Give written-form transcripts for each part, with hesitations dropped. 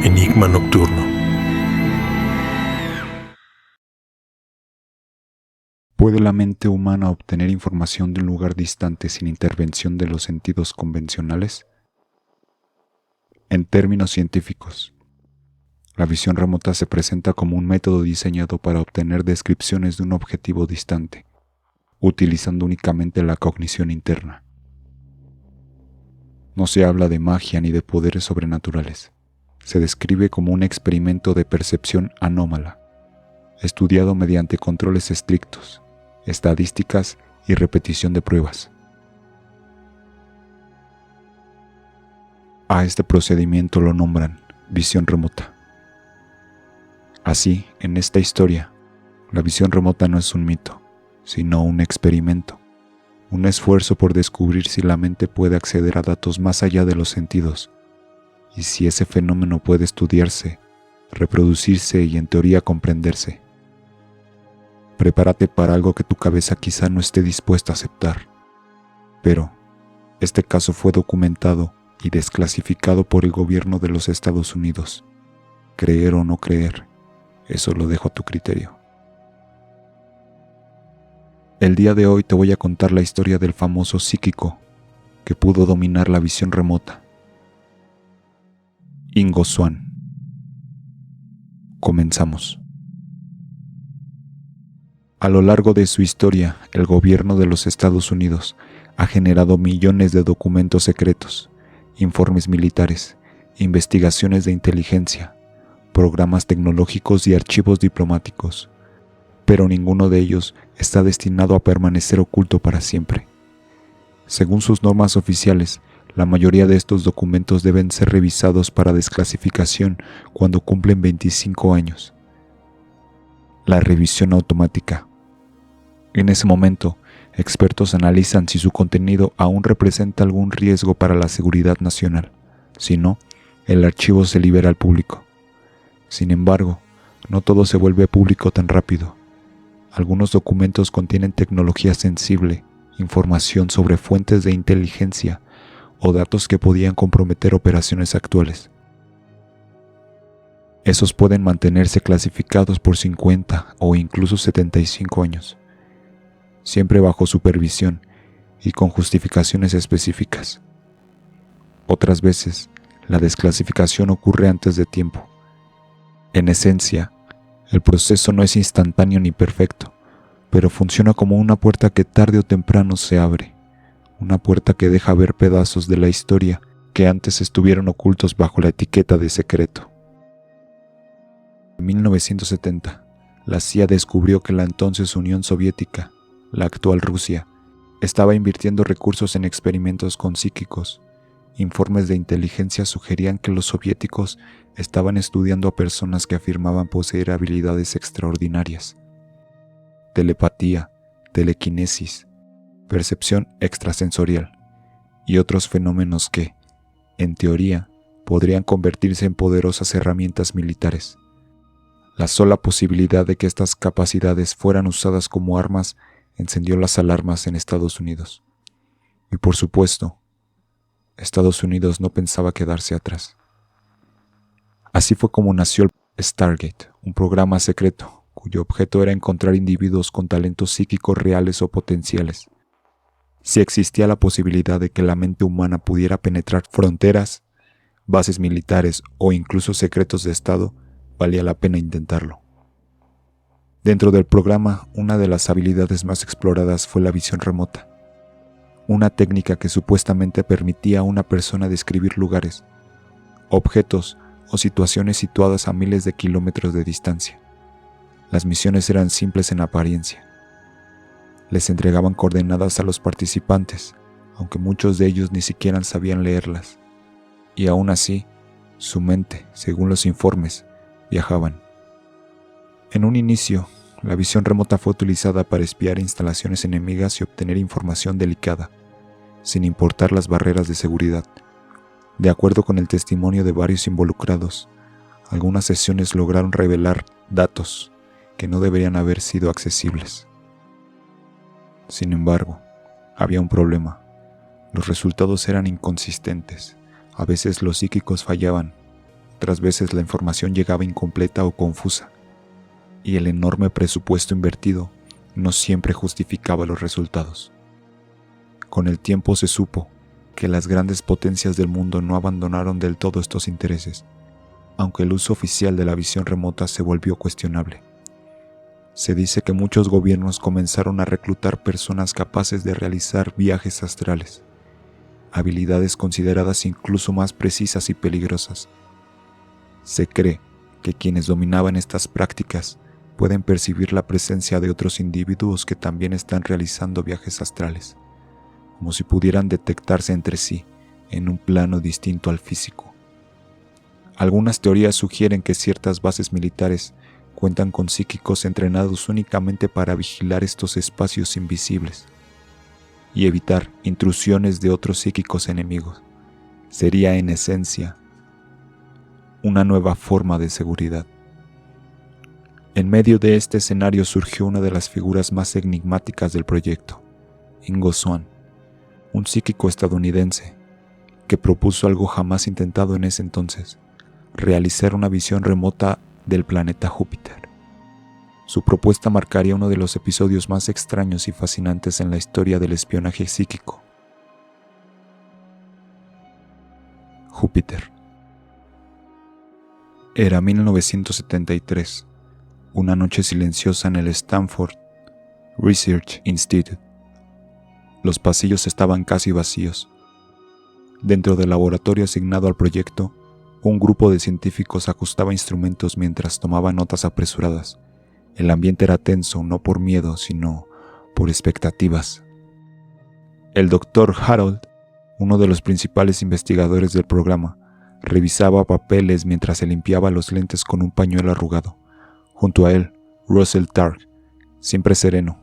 Enigma Nocturno. ¿Puede la mente humana obtener información de un lugar distante sin intervención de los sentidos convencionales? En términos científicos, la visión remota se presenta como un método diseñado para obtener descripciones de un objetivo distante, utilizando únicamente la cognición interna. No se habla de magia ni de poderes sobrenaturales. Se describe como un experimento de percepción anómala, estudiado mediante controles estrictos, estadísticas y repetición de pruebas. A este procedimiento lo nombran visión remota. Así, en esta historia, la visión remota no es un mito, sino un experimento, un esfuerzo por descubrir si la mente puede acceder a datos más allá de los sentidos, y si ese fenómeno puede estudiarse, reproducirse y en teoría comprenderse. Prepárate para algo que tu cabeza quizá no esté dispuesta a aceptar, pero este caso fue documentado y desclasificado por el gobierno de los Estados Unidos. Creer o no creer, eso lo dejo a tu criterio. El día de hoy te voy a contar la historia del famoso psíquico que pudo dominar la visión remota, Ingo Swann. Comenzamos. A lo largo de su historia, el gobierno de los Estados Unidos ha generado millones de documentos secretos, informes militares, investigaciones de inteligencia, programas tecnológicos y archivos diplomáticos, pero ninguno de ellos está destinado a permanecer oculto para siempre. Según sus normas oficiales, la mayoría de estos documentos deben ser revisados para desclasificación cuando cumplen 25 años. La revisión automática. En ese momento, expertos analizan si su contenido aún representa algún riesgo para la seguridad nacional. Si no, el archivo se libera al público. Sin embargo, no todo se vuelve público tan rápido. Algunos documentos contienen tecnología sensible, información sobre fuentes de inteligencia o datos que podían comprometer operaciones actuales. Esos pueden mantenerse clasificados por 50 o incluso 75 años, siempre bajo supervisión y con justificaciones específicas. Otras veces, la desclasificación ocurre antes de tiempo. En esencia, el proceso no es instantáneo ni perfecto, pero funciona como una puerta que tarde o temprano se abre, una puerta que deja ver pedazos de la historia que antes estuvieron ocultos bajo la etiqueta de secreto. En 1970, la CIA descubrió que la entonces Unión Soviética, la actual Rusia, estaba invirtiendo recursos en experimentos con psíquicos. Informes de inteligencia sugerían que los soviéticos estaban estudiando a personas que afirmaban poseer habilidades extraordinarias. Telepatía, telequinesis, percepción extrasensorial y otros fenómenos que, en teoría, podrían convertirse en poderosas herramientas militares. La sola posibilidad de que estas capacidades fueran usadas como armas encendió las alarmas en Estados Unidos. Y por supuesto, Estados Unidos no pensaba quedarse atrás. Así fue como nació el Stargate, un programa secreto cuyo objeto era encontrar individuos con talentos psíquicos reales o potenciales. Si existía la posibilidad de que la mente humana pudiera penetrar fronteras, bases militares o incluso secretos de Estado, valía la pena intentarlo. Dentro del programa, una de las habilidades más exploradas fue la visión remota, una técnica que supuestamente permitía a una persona describir lugares, objetos o situaciones situadas a miles de kilómetros de distancia. Las misiones eran simples en apariencia. Les entregaban coordenadas a los participantes, aunque muchos de ellos ni siquiera sabían leerlas. Y aún así, su mente, según los informes, viajaban. En un inicio, la visión remota fue utilizada para espiar instalaciones enemigas y obtener información delicada, sin importar las barreras de seguridad. De acuerdo con el testimonio de varios involucrados, algunas sesiones lograron revelar datos que no deberían haber sido accesibles. Sin embargo, había un problema. Los resultados eran inconsistentes. A veces los psíquicos fallaban, Otras veces la información llegaba incompleta o confusa, y el enorme presupuesto invertido no siempre justificaba los resultados. Con el tiempo se supo que las grandes potencias del mundo no abandonaron del todo estos intereses, aunque el uso oficial de la visión remota se volvió cuestionable. Se dice que muchos gobiernos comenzaron a reclutar personas capaces de realizar viajes astrales, habilidades consideradas incluso más precisas y peligrosas. Se cree que quienes dominaban estas prácticas pueden percibir la presencia de otros individuos que también están realizando viajes astrales, como si pudieran detectarse entre sí en un plano distinto al físico. Algunas teorías sugieren que ciertas bases militares cuentan con psíquicos entrenados únicamente para vigilar estos espacios invisibles y evitar intrusiones de otros psíquicos enemigos. Sería, en esencia, una nueva forma de seguridad. En medio de este escenario surgió una de las figuras más enigmáticas del proyecto, Ingo Swann, un psíquico estadounidense que propuso algo jamás intentado en ese entonces: realizar una visión remota del planeta Júpiter. Su propuesta marcaría uno de los episodios más extraños y fascinantes en la historia del espionaje psíquico. Júpiter. Era 1973, una noche silenciosa en el Stanford Research Institute. Los pasillos estaban casi vacíos. Dentro del laboratorio asignado al proyecto, un grupo de científicos ajustaba instrumentos mientras tomaba notas apresuradas. El ambiente era tenso, no por miedo, sino por expectativas. El Dr. Harold, uno de los principales investigadores del programa, revisaba papeles mientras se limpiaba los lentes con un pañuelo arrugado. Junto a él, Russell Targ, siempre sereno.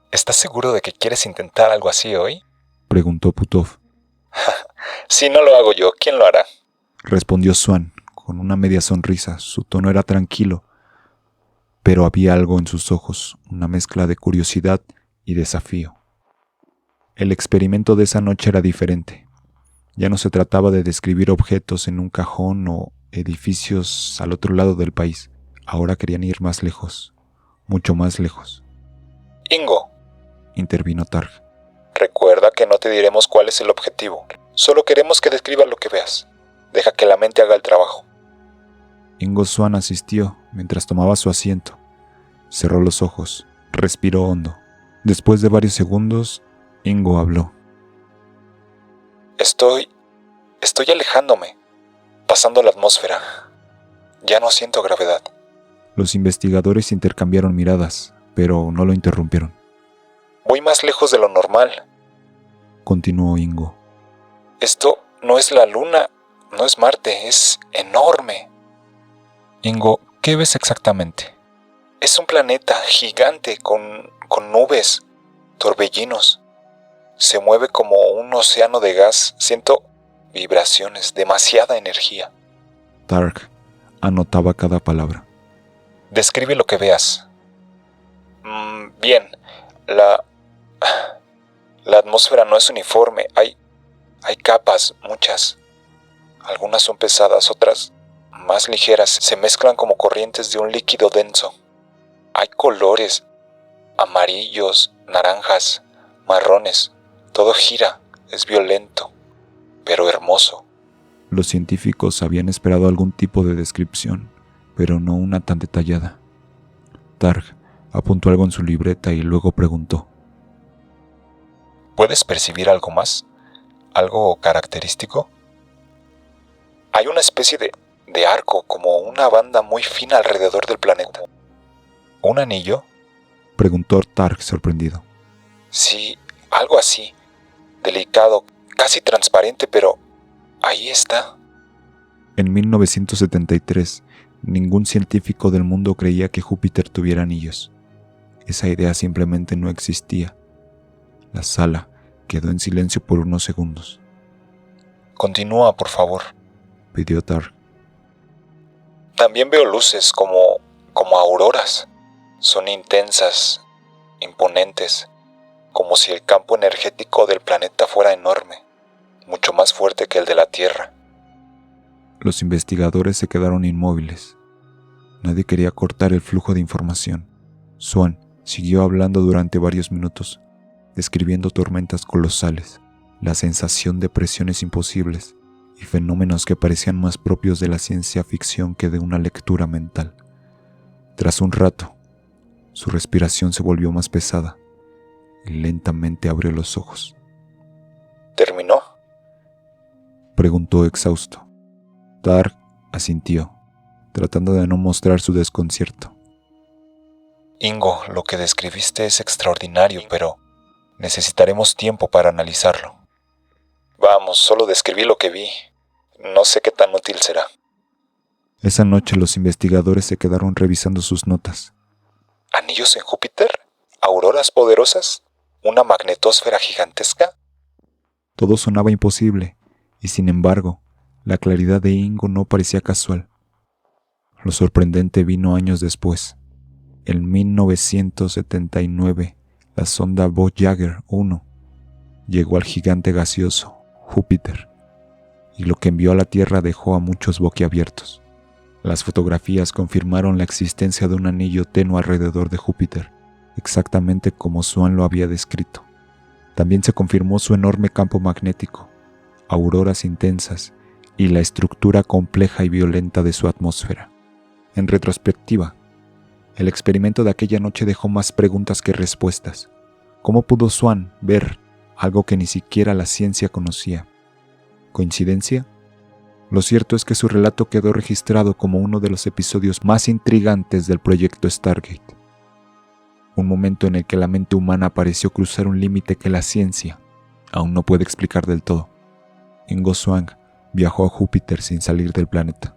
¿Estás seguro de que quieres intentar algo así hoy?, preguntó Putov. Si no lo hago yo, ¿quién lo hará?, respondió Swann, con una media sonrisa. Su tono era tranquilo, pero había algo en sus ojos, una mezcla de curiosidad y desafío. El experimento de esa noche era diferente. Ya no se trataba de describir objetos en un cajón o edificios al otro lado del país. Ahora querían ir más lejos, mucho más lejos. Ingo, intervino Targ, recuerda que no te diremos cuál es el objetivo. Solo queremos que describas lo que veas. Deja que la mente haga el trabajo. Ingo Swann asistió mientras tomaba su asiento. Cerró los ojos, respiró hondo. Después de varios segundos, Ingo habló. Estoy alejándome, pasando la atmósfera. Ya no siento gravedad. Los investigadores intercambiaron miradas, pero no lo interrumpieron. Voy más lejos de lo normal, continuó Ingo. Esto no es la Luna, no es Marte, es enorme. Ingo, ¿qué ves exactamente? Es un planeta gigante con nubes, torbellinos. Se mueve como un océano de gas. Siento vibraciones, demasiada energía. Targ anotaba cada palabra. Describe lo que veas. Bien, la atmósfera no es uniforme. Hay capas, muchas. Algunas son pesadas, otras más ligeras. Se mezclan como corrientes de un líquido denso. Hay colores, amarillos, naranjas, marrones. Todo gira, es violento, pero hermoso. Los científicos habían esperado algún tipo de descripción, pero no una tan detallada. Targ apuntó algo en su libreta y luego preguntó. ¿Puedes percibir algo más? ¿Algo característico? Hay una especie de arco, como una banda muy fina alrededor del planeta. ¿Un anillo?, preguntó Targ sorprendido. Sí, algo así. Delicado, casi transparente, pero ahí está. En 1973, ningún científico del mundo creía que Júpiter tuviera anillos. Esa idea simplemente no existía. La sala quedó en silencio por unos segundos. Continúa, por favor, pidió Targ. También veo luces como auroras. Son intensas, imponentes, como si el campo energético del planeta fuera enorme, mucho más fuerte que el de la Tierra. Los investigadores se quedaron inmóviles. Nadie quería cortar el flujo de información. Swan siguió hablando durante varios minutos, describiendo tormentas colosales, la sensación de presiones imposibles y fenómenos que parecían más propios de la ciencia ficción que de una lectura mental. Tras un rato, su respiración se volvió más pesada y lentamente abrió los ojos. ¿Terminó? Preguntó exhausto. Tark asintió, tratando de no mostrar su desconcierto. Ingo, lo que describiste es extraordinario, pero necesitaremos tiempo para analizarlo. Vamos, solo describí lo que vi. No sé qué tan útil será. Esa noche los investigadores se quedaron revisando sus notas. ¿Anillos en Júpiter? ¿Auroras poderosas? ¿Una magnetosfera gigantesca? Todo sonaba imposible, y sin embargo, la claridad de Ingo no parecía casual. Lo sorprendente vino años después. En 1979, la sonda Voyager 1 llegó al gigante gaseoso, Júpiter, y lo que envió a la Tierra dejó a muchos boquiabiertos. Las fotografías confirmaron la existencia de un anillo tenue alrededor de Júpiter, exactamente como Swan lo había descrito. También se confirmó su enorme campo magnético, auroras intensas y la estructura compleja y violenta de su atmósfera. En retrospectiva, el experimento de aquella noche dejó más preguntas que respuestas. ¿Cómo pudo Swan ver algo que ni siquiera la ciencia conocía? ¿Coincidencia? Lo cierto es que su relato quedó registrado como uno de los episodios más intrigantes del proyecto Stargate. Un momento en el que la mente humana pareció cruzar un límite que la ciencia aún no puede explicar del todo. Ingo Swann viajó a Júpiter sin salir del planeta.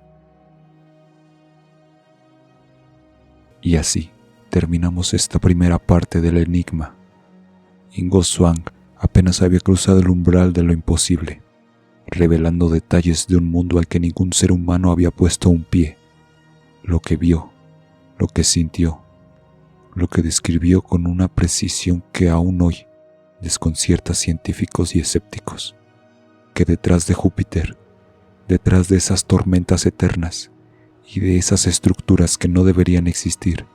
Y así terminamos esta primera parte del enigma. Ingo Swann apenas había cruzado el umbral de lo imposible, revelando detalles de un mundo al que ningún ser humano había puesto un pie. Lo que vio, lo que sintió, lo que describió con una precisión que aún hoy desconcierta a científicos y escépticos. Que detrás de Júpiter, detrás de esas tormentas eternas y de esas estructuras que no deberían existir,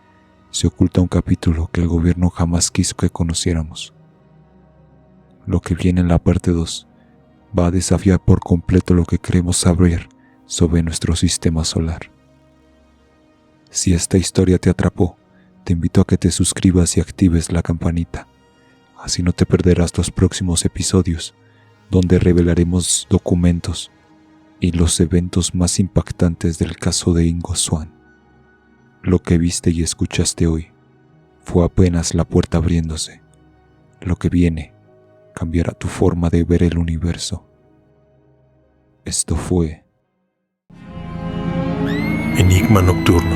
se oculta un capítulo que el gobierno jamás quiso que conociéramos. Lo que viene en la parte 2 va a desafiar por completo lo que creemos saber sobre nuestro sistema solar. Si esta historia te atrapó, te invito a que te suscribas y actives la campanita. Así no te perderás los próximos episodios, donde revelaremos documentos y los eventos más impactantes del caso de Ingo Swann. Lo que viste y escuchaste hoy fue apenas la puerta abriéndose. Lo que viene cambiará tu forma de ver el universo. Esto fue Enigma Nocturno.